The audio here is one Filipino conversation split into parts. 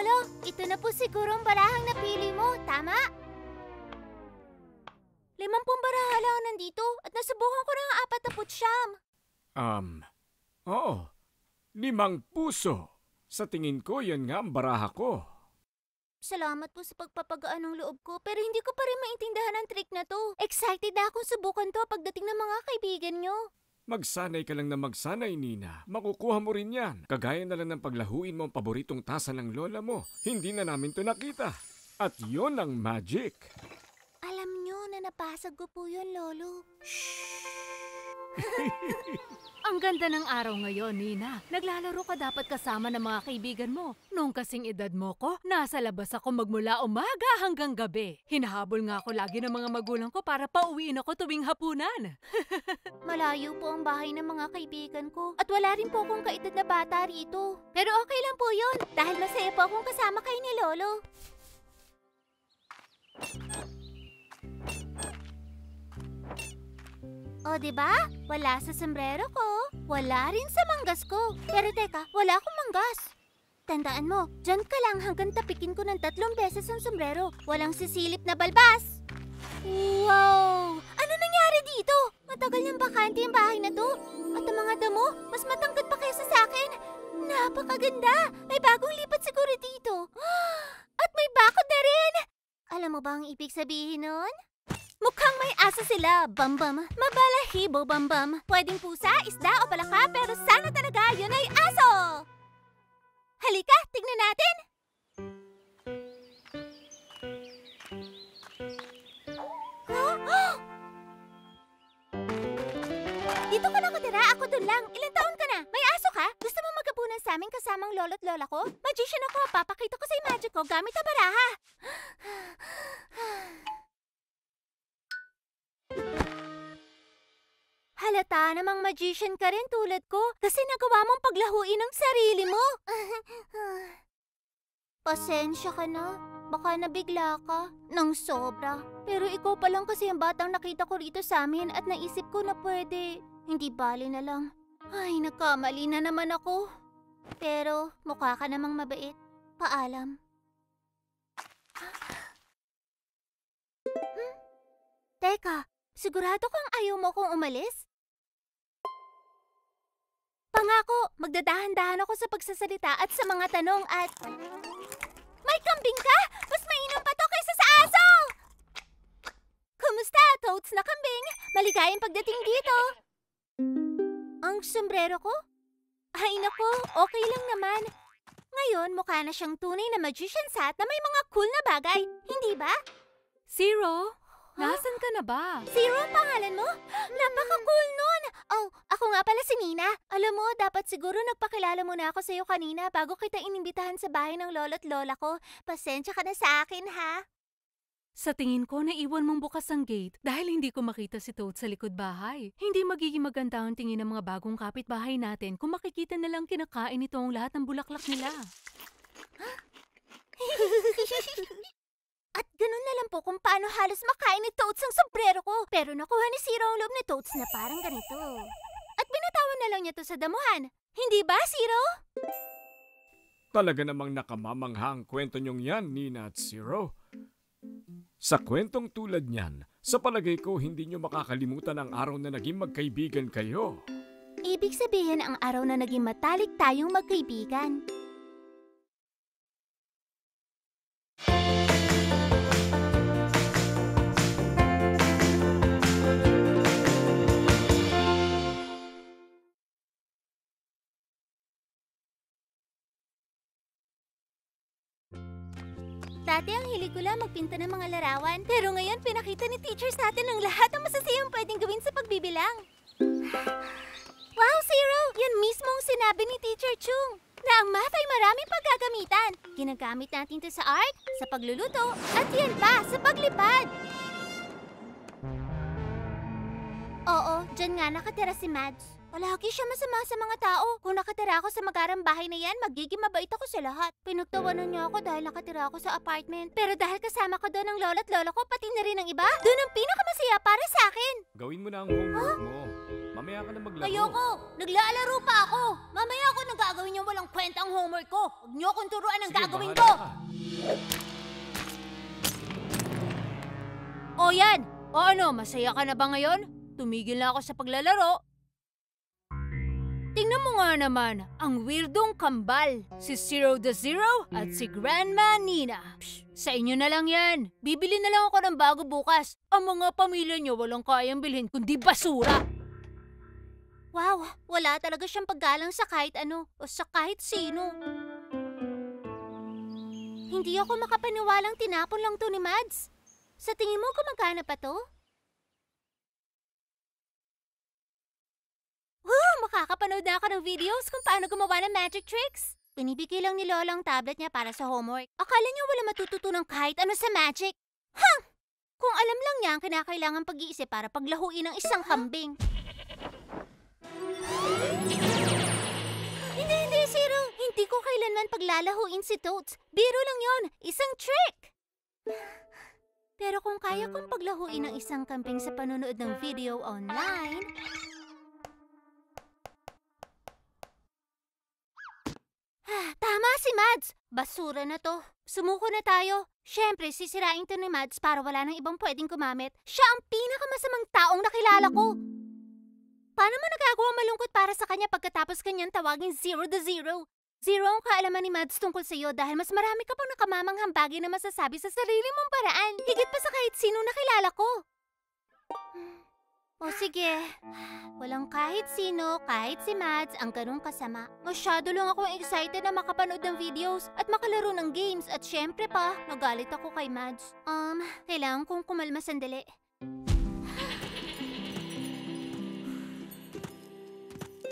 Lolo, ito na po siguro ang barahang napili mo, tama? 50 baraha lang nandito at nasubukan ko na ang 49. Oo. 5 puso. Sa tingin ko, yan nga ang baraha ko. Salamat po sa pagpapagaan ng loob ko, pero hindi ko pa rin maintindihan ang trick na to. Excited na akong subukan to pagdating ng mga kaibigan nyo. Magsanay ka lang na magsanay, Nina. Makukuha mo rin yan. Kagaya na lang ng paglahuin mo ang paboritong tasa ng lola mo. Hindi na namin to nakita. At yon ang magic. Alam nyo na napasag ko po yun, Lolo. Ang ganda ng araw ngayon, Nina. Naglalaro ka dapat kasama ng mga kaibigan mo. Noong kasing edad mo ko, nasa labas ako magmula umaga hanggang gabi. Hinahabol nga ako lagi ng mga magulang ko para pauwiin ako tuwing hapunan. Malayo po ang bahay ng mga kaibigan ko. At wala rin po akong kaedad na bata rito. Pero okay lang po yun, dahil masaya po akong kasama kayo ni Lolo. O, diba? Wala sa sombrero ko. Wala rin sa manggas ko. Pero teka, wala akong manggas. Tandaan mo, dyan ka lang hanggang tapikin ko ng 3 beses ang sombrero. Walang sisilip na balbas. Wow! Ano nangyari dito? Matagal nang bakante ang bahay na to. At ang mga damo, mas matangkad pa kaysa sa akin. Napakaganda! May bagong lipat siguro dito. At may bakod na rin! Alam mo ba ang ibig sabihin nun? Mukhang may aso sila, bambam. Mabalahibo, bambam. Pwedeng pusa, isda o palaka, pero sana talaga yun ay aso! Halika, tignan natin! Huh? Dito ka nakatira, ako dun lang. Ilan taon ka na? May aso ka? Gusto mo magkapunan sa amin kasamang lolo't lola ko? Magician ako, papakita ko sa'yo magic ko gamit ang baraha. Halata namang magician ka rin tulad ko kasi nagawa mong paglahuin ang sarili mo. Pasensya ka na. Baka nabigla ka ng sobra. Pero ikaw pa lang kasi ang batang nakita ko rito sa amin at naisip ko na pwede. Hindi bali na lang. Ay, nagkamali na naman ako. Pero mukha ka namang mabait. Paalam. Teka, sigurado kang ayaw mo kong umalis? Pangako, magdadahan-dahan ako sa pagsasalita at sa mga tanong at... May kambing ka! Mas mainam pa to kaysa sa aso! Kumusta, toads na kambing? Maligayang pagdating dito. Ang sombrero ko? Ay nako, okay lang naman. Ngayon, mukha na siyang tunay na magician's hat na may mga cool na bagay. Hindi ba? Zero, nasan ka na ba? Zero ang pangalan mo? Napaka-cool nun! Oh, ako nga pala si Nina. Alam mo, dapat siguro nagpakilala muna ako sa'yo kanina bago kita inimbitahan sa bahay ng lolo't lola ko. Pasensya ka na sa akin, ha? Sa tingin ko, naiwan mong bukas ang gate dahil hindi ko makita si Toad sa likod bahay. Hindi magiging maganda ang tingin ng mga bagong kapitbahay natin kung makikita na lang kinakain ito ang lahat ng bulaklak nila. At ganun na lang po kung paano halos makain ni Toads ang sombrero ko. Pero nakuha ni Zero ang loob ni Toads na parang ganito. At binatawan na lang niya to sa damuhan. Hindi ba, Zero? Talaga namang nakamamangha ang kwento niyong yan, Nina at Zero. Sa kwentong tulad niyan, sa palagay ko hindi niyo makakalimutan ang araw na naging magkaibigan kayo. Ibig sabihin ang araw na naging matalik tayong magkaibigan. Dati ang hilig ko lang magpinta ng mga larawan. Pero ngayon, pinakita ni teacher sa atin ang lahat ng masasayang pwedeng gawin sa pagbibilang. Wow, Zero! Yan mismo ang sinabi ni Teacher Chung, na ang math ay maraming paggagamitan. Ginagamit natin ito sa art, sa pagluluto, at yan pa, sa paglipad. Oo, dyan nga nakatira si Mads. Palagi siya masama sa mga tao. Kung nakatira ako sa magarang bahay na yan, magiging mabait ako sa lahat. Pinagtawanan niya ako dahil nakatira ako sa apartment. Pero dahil kasama ko doon ng lola't lola ko, pati na rin ang iba, doon ang pinakamasaya para sa akin. Gawin mo na ang homework mo. Mamaya ka na maglaro. Ayoko! Naglalaro pa ako! Mamaya ako nagagawin yung walang ang kwentang homework ko. Huwag niyo akong turuan ng Sige, gagawin bahala ko. ka. O yan! O ano, masaya ka na ba ngayon? Tumigil na ako sa paglalaro. Tingnan mo nga naman, ang weirdong kambal. Si Zero the Zero at si Grandma Nina. Psh, sa inyo na lang yan. Bibili na lang ako ng bago bukas. Ang mga pamilya niyo walang kayang bilhin kundi basura. Wow, wala talaga siyang paggalang sa kahit ano o sa kahit sino. Hindi ako makapaniwalang tinapon lang to ni Mads. Sa tingin mo gumagana pa to? Makakapanood na ako ng videos kung paano gumawa ng magic tricks. Binibigay lang ni Lola ang tablet niya para sa homework. Akala niya wala matututunan kahit ano sa magic. Kung alam lang niya ang kinakailangan pag-iisip para paglahuin ng isang kambing. Hindi, Zero. Hindi ko kailanman paglalahuin si Toads. Biro lang yon, isang trick. Pero kung kaya kong paglahuin ng isang kambing sa panonood ng video online... Tama si Mads! Basura na to. Sumuko na tayo. Siyempre, sisirain to ni Mads para wala nang ibang pwedeng gumamit. Siya ang pinakamasamang taong nakilala ko. Paano mo nagagawa malungkot para sa kanya pagkatapos kanyang tawagin Zero the Zero? Zero ang kaalaman ni Mads tungkol sa iyo dahil mas marami ka pang nakamamanghang bagay na masasabi sa sarili mong paraan. Higit pa sa kahit sino nakilala ko. O sige, walang kahit sino, kahit si Mads, ang ganun kasama. Masyado lang akong excited na makapanood ng videos at makalaro ng games at syempre pa, nagalit ako kay Mads. Kailangan kong kumalma sandali.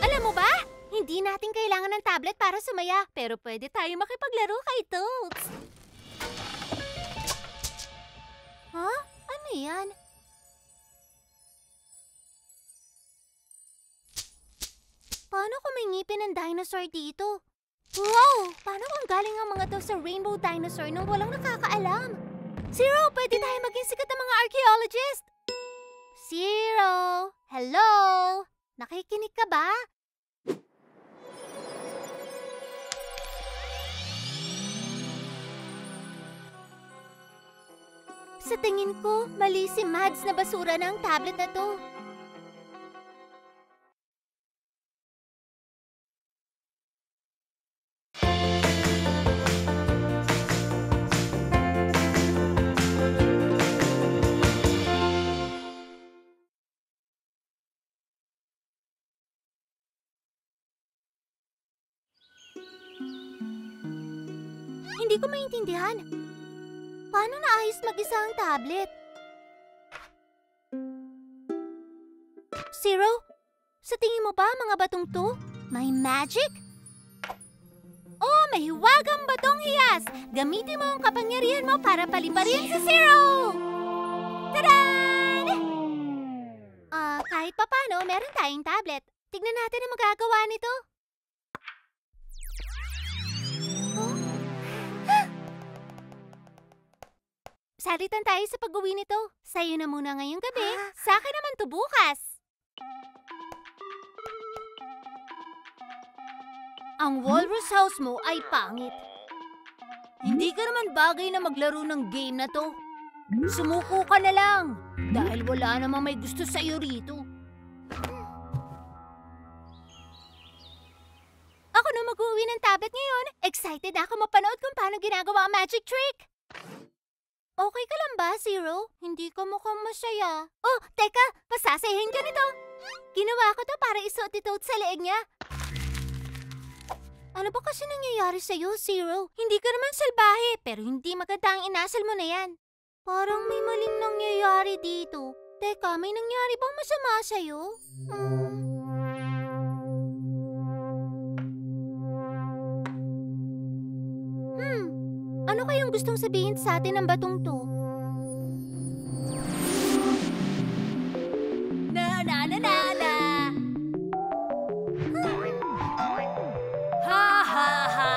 Alam mo ba? Hindi natin kailangan ng tablet para sumaya, pero pwede tayo makipaglaro kay Toads. Huh? Ano yan? Paano kung may ngipin ng dinosaur dito? Wow! Paano kung galing ang mga to sa rainbow dinosaur nang walang nakakaalam? Zero, pwede tayo maging sikat na mga archaeologist! Zero! Hello? Nakikinig ka ba? Sa tingin ko, mali si Mads na basura na ang tablet na to. Hindi ko maintindihan. Paano naayos mag-isa ang tablet? Zero? Sa tingin mo ba mga batong to may magic? Oh, may hiwagang batong hiyas! Gamitin mo ang kapangyarihan mo para paliparin si Zero! Tadaan! Kahit papano, meron tayong tablet. Tignan natin ang magagawa nito. Salitan tayo sa pag-uwi nito. Sa'yo na muna ngayong gabi. Sa akin naman to bukas. Ang walrus house mo ay pangit. Hindi ka naman bagay na maglaro ng game na to. Sumuko ka na lang. Dahil wala namang may gusto sa'yo rito. Ako na mag-uwi ng tablet ngayon. Excited ako mapanood kung paano ginagawa ang magic trick. Okay ka lang ba, Zero? Hindi ka mukhang masaya. Oh, teka! Pasasayahin ka nito! Ginawa ko to para isuot ito sa leeg niya. Ano ba kasi nangyayari sa'yo, Zero? Hindi ka naman salbahe, pero hindi maganda ang inasal mo na yan. Parang may maling nangyayari dito. Teka, may nangyari bang masama sa'yo? Ano kayang gustong sabihin sa atin ng batong to? Na na na na na! Ha ha ha!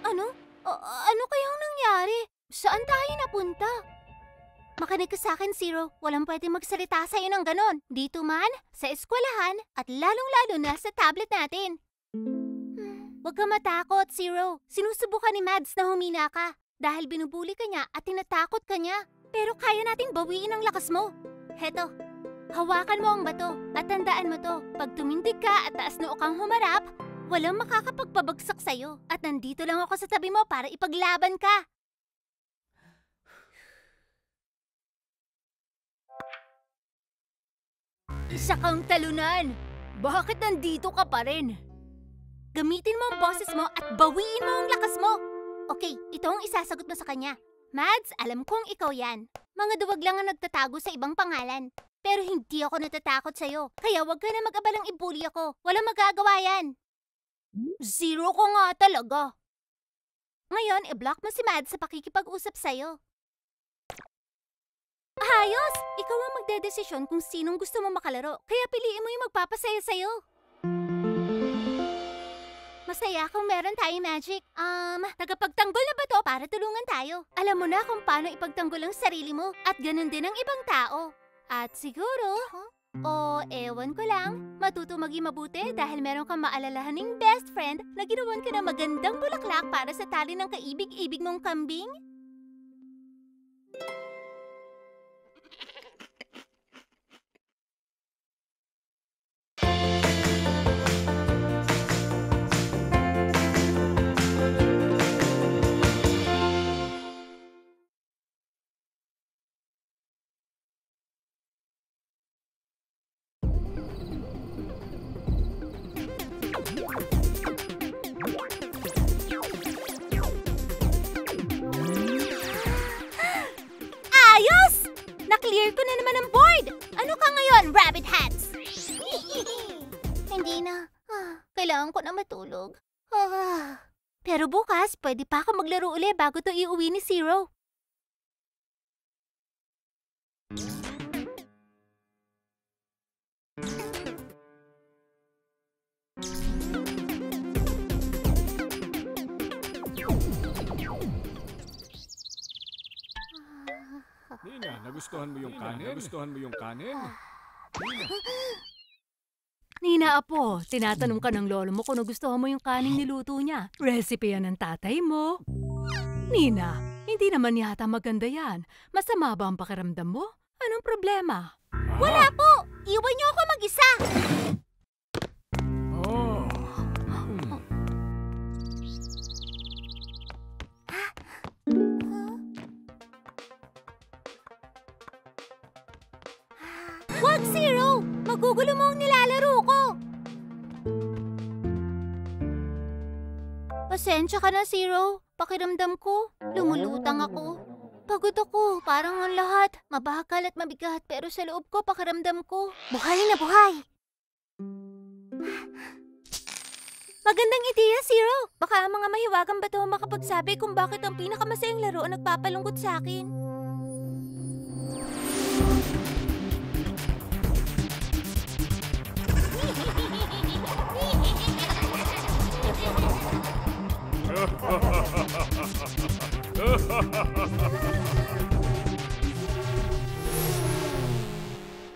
Ano? Ano kayang nangyari? Saan tayo napunta? Makinig ka sa akin, Zero. Walang pwedeng magsalita sa'yo ng ganon. Dito man, sa eskwelahan, at lalong-lalo na sa tablet natin. Huwag ka matakot, Zero. Sinusubukan ni Mads na humina ka. Dahil binubuli ka niya at tinatakot ka niya. Pero kaya nating bawiin ang lakas mo. Heto, hawakan mo ang bato at tandaan mo to. Pag tumindig ka at taas noo kang humarap, walang makakapagpabagsak sa'yo. At nandito lang ako sa tabi mo para ipaglaban ka. Isa kang talunan! Bakit nandito ka pa rin? Gamitin mo ang boses mo at bawiin mo ang lakas mo! Okay, ito ang isasagot mo sa kanya. Mads, alam kong ikaw yan. Mga duwag lang ang nagtatago sa ibang pangalan. Pero hindi ako natatakot sa'yo. Kaya wag ka na mag-abalang ibuli ako. Walang magagawa yan. Zero ko nga talaga. Ngayon, i-block mo si Mads sa pakikipag-usap sa'yo. Ayos! Ikaw ang magdedesisyon kung sinong gusto mo makalaro. Kaya piliin mo yung magpapasaya sa'yo. Masaya kung meron tayong magic. Tagapagtanggol na ba to para tulungan tayo? Alam mo na kung paano ipagtanggol ang sarili mo at ganun din ang ibang tao. At siguro, ewan ko lang, matuto maging mabuti dahil meron kang maalalahaning best friend na ginawan ka ng magandang bulaklak para sa tali ng kaibig-ibig mong kambing? Ayos! Na-clear ko na naman ang board! Ano ka ngayon, Rabbit Hats? Hindi na. Kailangan ko na matulog. Pero bukas, pwede pa ako maglaro uli bago to iuwi ni Zero. Nina, nagustuhan mo yung kanin? Nagustuhan mo yung kanin? Nina. Nina, apo, tinatanong ka ng lolo mo kung nagustuhan mo yung kaning niluto niya. Recipe yan ng tatay mo. Nina, hindi naman yata maganda yan. Masama ba ang pakiramdam mo? Anong problema? Wala po! Iwan niyo ako mag-isa! Oh. Wag, Zero! Magugulo mo ang nilalaro ko! Pasensya ka na, Zero. Pakiramdam ko, lumulutang ako. Pagod ako, parang ang lahat. Mabagal at mabigat, pero sa loob ko, pakiramdam ko, buhay na buhay. Magandang ideya, Zero. Baka ang mga mahiwagang bato makapagsabi kung bakit ang pinakamasayang laro ang nagpapalungkot sa akin.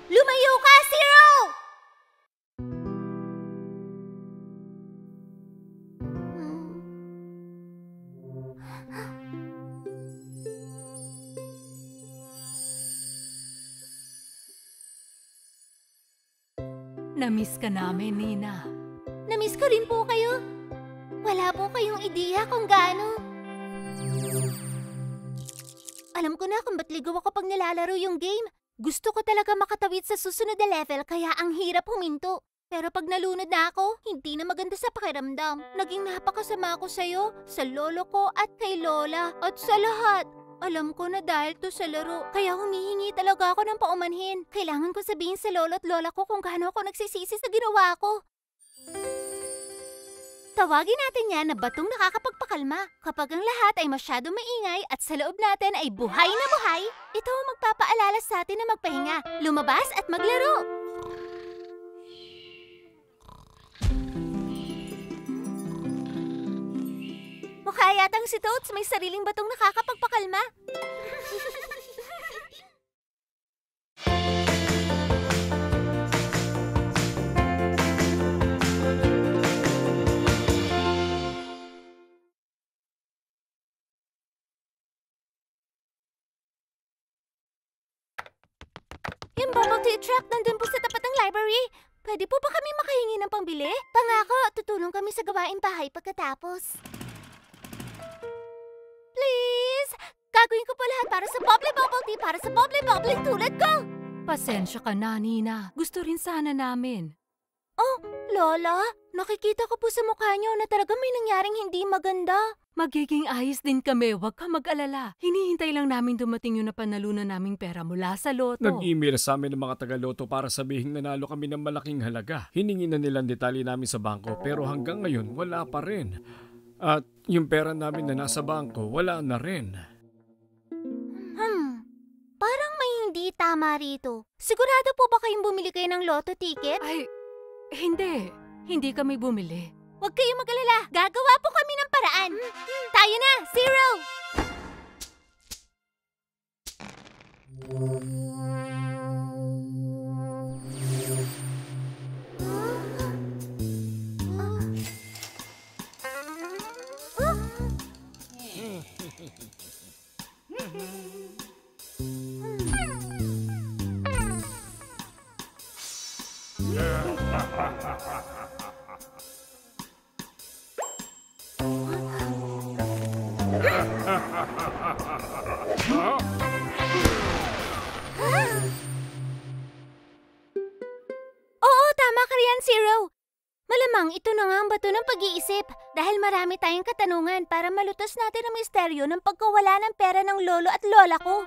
Lumayo ka, Zero! Namiss ka namin, Nina. Namiss ko rin po kayo. Wala po kayong ideya kung gaano. Alam ko na kung ba't ligaw ako pag nilalaro yung game. Gusto ko talaga makatawid sa susunod na level kaya ang hirap huminto. Pero pag nalunod na ako, hindi na maganda sa pakiramdam. Naging napakasama ako sa'yo, sa lolo ko at kay Lola, at sa lahat. Alam ko na dahil to sa laro, kaya humihingi talaga ako ng paumanhin. Kailangan ko sabihin sa lolo at lola ko kung gaano ako nagsisisi sa ginawa ko. Tawagin natin yan na batong nakakapagpakalma. Kapag ang lahat ay masyado maingay at sa loob natin ay buhay na buhay, ito ang magpapaalala sa atin na magpahinga, lumabas at maglaro. Mukha yatang si Toads may sariling batong nakakapagpakalma. bubble tea truck nandun po sa tapat ng library. Pwede po ba kami makahingi ng pambili? Pangako, tutulong kami sa gawaing bahay pagkatapos. Please! Gagawin ko po lahat para sa bubbly bubble tea, para sa bubbly tulad ko! Pasensya ka na, Nina. Gusto rin sana namin. Oh, Lola, nakikita ko po sa mukha niyo na talaga may nangyaring hindi maganda. Magiging ayos din kami, huwag ka mag-alala. Hinihintay lang namin dumating yung napanalunan naming pera mula sa loto. Nag-email sa amin ng mga taga-loto para sabihing nanalo kami ng malaking halaga. Hiningi na nilang detalye namin sa bangko pero hanggang ngayon wala pa rin. At yung pera namin na nasa bangko, wala na rin. Parang may hindi tama rito. Sigurado po ba kayong bumili kayo ng lotto ticket? Ay, hindi. Hindi kami bumili. Huwag kayong mag-alala. Gagawa po kami ng paraan. Tayo na, Zero! Oo, tama ka riyan, Zero. Malamang ito na nga ang bato ng pag-iisip dahil marami tayong katanungan para malutas natin ang misteryo ng pagkawala ng pera ng lolo at lola ko.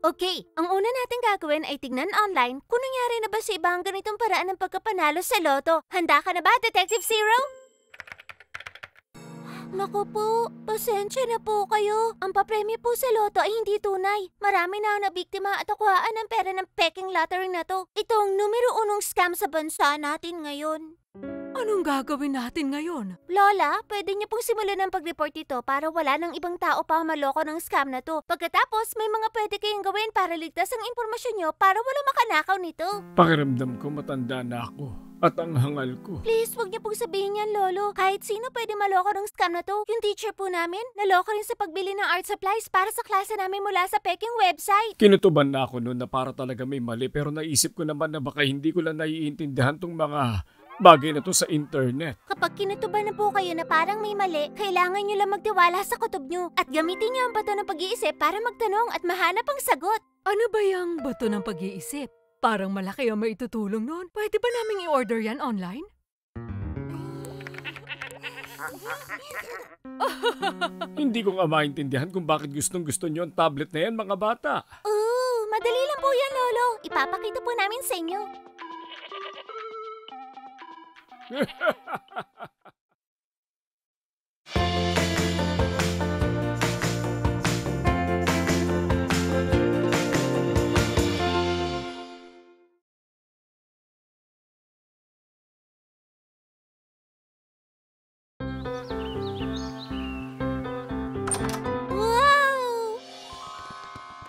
Okay, ang una natin gagawin ay tignan online kung nangyari na ba sa iba ang ganitong paraan ng pagkapanalo sa loto. Handa ka na ba, Detective Zero? Naku po, pasensya na po kayo. Ang papremyo po sa loto ay hindi tunay. Marami na ang nabiktima at nakuhaan ng pera ng peking lottery na to. Ito ang numero unong scam sa bansa natin ngayon. Anong gagawin natin ngayon? Lola, pwede niyo pong simulan ng pag-report ito para wala ng ibang tao pa maloko ng scam na to. Pagkatapos, may mga pwede kayong gawin para ligtas ang impormasyon niyo para wala makanakaw nito. Pakiramdam ko matanda na ako at ang hangal ko. Please, wag niyo pong sabihin yan, Lolo. Kahit sino pwede maloko ng scam na to. Yung teacher po namin, naloko rin sa pagbili ng art supplies para sa klase namin mula sa peking website. Kinutuban na ako noon na para talaga may mali pero naisip ko naman na baka hindi ko lang naiintindihan tong mga bagay na to sa internet. Kapag kinutuban na po kayo na parang may mali, kailangan nyo lang magtiwala sa kutob nyo at gamitin nyo ang bato ng pag-iisip para magtanong at mahanap ang sagot. Ano ba yung bato ng pag-iisip? Parang malaki ang maitutulong nun. Pwede ba naming i-order yan online? Hindi ko nga maintindihan kung bakit gustong-gusto nyo ang tablet na yan, mga bata. Madali lang po yan, Lolo. Ipapakita po namin sa inyo. Wow!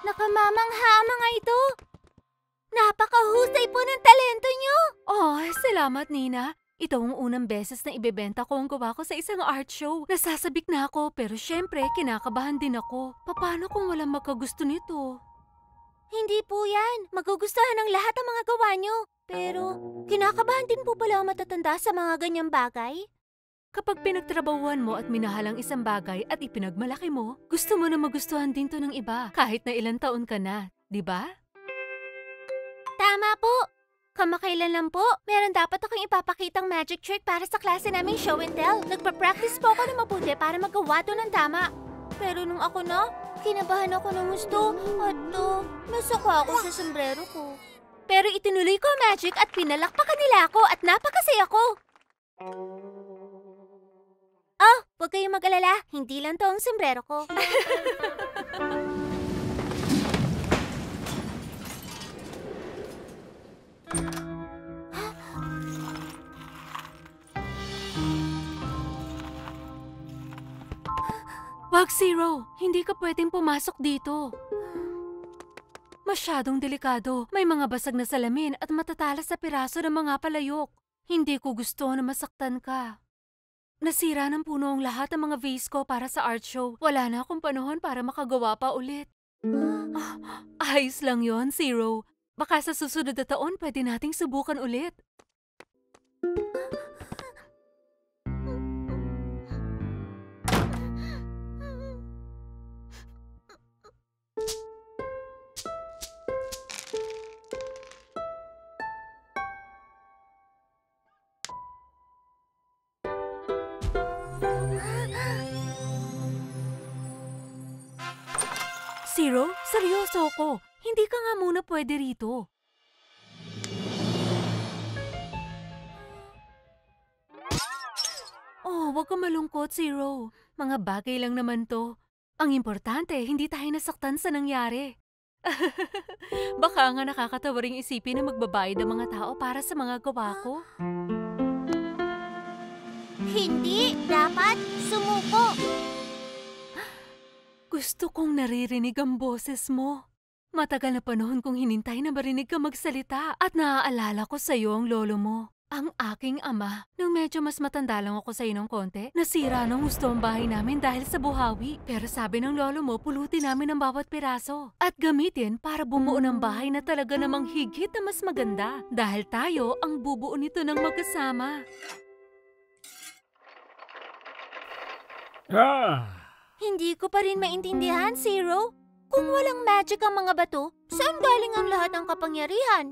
Nakamamangha mga ito. Napakahusay po ng talento nyo. Oh, salamat, Nina. Ito ang unang beses na ibebenta ko ang gawa ko sa isang art show. Nasasabik na ako pero syempre kinakabahan din ako. Paano kung walang magkagusto nito? Hindi po yan. Magugustuhan ng lahat ang mga gawa nyo. Pero, kinakabahan din po pala ang matatanda sa mga ganyang bagay? Kapag pinagtrabahuan mo at minahal ang isang bagay at ipinagmalaki mo, gusto mo na magustuhan din to ng iba kahit na ilang taon ka na, di ba? Tama po. Kamakailan lang po, meron dapat akong ipapakitang magic trick para sa klase naming show and tell. Nagpa-practice po ako na mabuti para magawa to ng tama. Pero nung ako na, kinabahan ako ng gusto at nasaka ako sa sombrero ko. Pero itinuloy ko ang magic at pinalakpakan nila ako at napakasaya ko. Oh, huwag kayong mag-alala. Hindi lang to ang sombrero ko. Wag, Zero. Hindi ka pwedeng pumasok dito. Masyadong delikado. May mga basag na salamin at matatalas sa piraso ng mga palayok. Hindi ko gusto na masaktan ka. Nasira ng puno ang lahat ng mga vase ko para sa art show. Wala na akong panahon para makagawa pa ulit. Ayos lang yon, Zero. Baka sa susunod na taon pwede nating subukan ulit. Zero, seryoso ko. Hindi ka nga muna pwede rito. Oh, wag ka malungkot, Zero. Mga bagay lang naman to. Ang importante, hindi tayo nasaktan sa nangyari. Baka nga nakakatawa ring isipin na magbabayad ang mga tao para sa mga gawa ko. Hindi dapat sumuko. Gusto kong naririnig ang boses mo. Matagal na panahon kong hinintay na marinig ka magsalita at naaalala ko sa iyo ang lolo mo. Ang aking ama, nung medyo mas matanda lang ako sa iyo ng konti, nasira ng gusto ang bahay namin dahil sa buhawi. Pero sabi ng lolo mo, pulutin namin ang bawat piraso at gamitin para bumuo ng bahay na talaga namang higit na mas maganda. Dahil tayo ang bubuo nito ng magkasama. Hindi ko pa rin maintindihan, Zero. Kung walang magic ang mga bato, saan galing ang lahat ng kapangyarihan?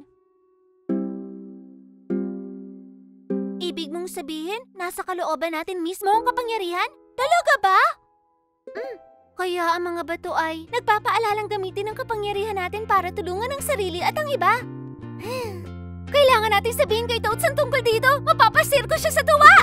Ibig mong sabihin, nasa kalooban natin mismo ang kapangyarihan? Talaga ba? Kaya ang mga bato ay nagpapaalalang gamitin ang kapangyarihan natin para tulungan ang sarili at ang iba. Kailangan natin sabihin kay Toads ang tungkol dito. Mapapasirko siya sa tuwa!